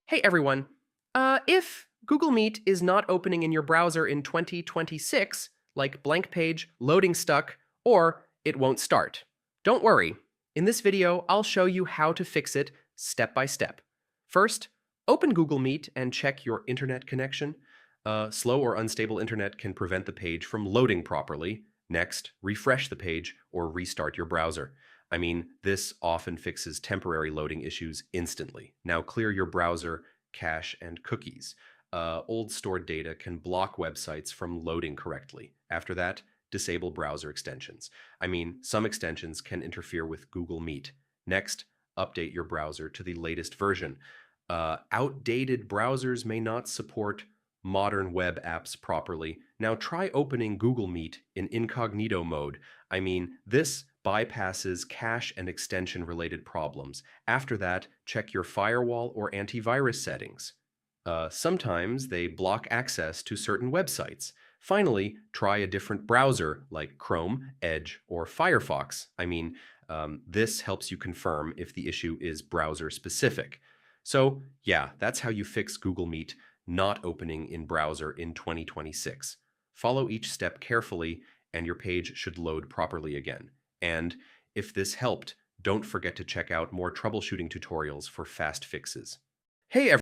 Hey everyone. If Google Meet is not opening in your browser in 2026, like blank page, loading stuck, or it won't start, don't worry. In this video, I'll show you how to fix it step by step. First, open Google Meet and check your internet connection. Slow or unstable internet can prevent the page from loading properly. Next, refresh the page or restart your browser. This often fixes temporary loading issues instantly. Now clear your browser, cache, and cookies. Old stored data can block websites from loading correctly. After that, disable browser extensions. Some extensions can interfere with Google Meet. Next, update your browser to the latest version. Outdated browsers may not support modern web apps properly. Now try opening Google Meet in incognito mode. This bypasses cache and extension related problems. After that, check your firewall or antivirus settings. Sometimes they block access to certain websites. Finally, try a different browser like Chrome, Edge, or Firefox. This helps you confirm if the issue is browser specific. So, yeah, that's how you fix Google Meet not opening in browser in 2026. Follow each step carefully, and your page should load properly again. And if this helped, don't forget to check out more troubleshooting tutorials for fast fixes. Hey,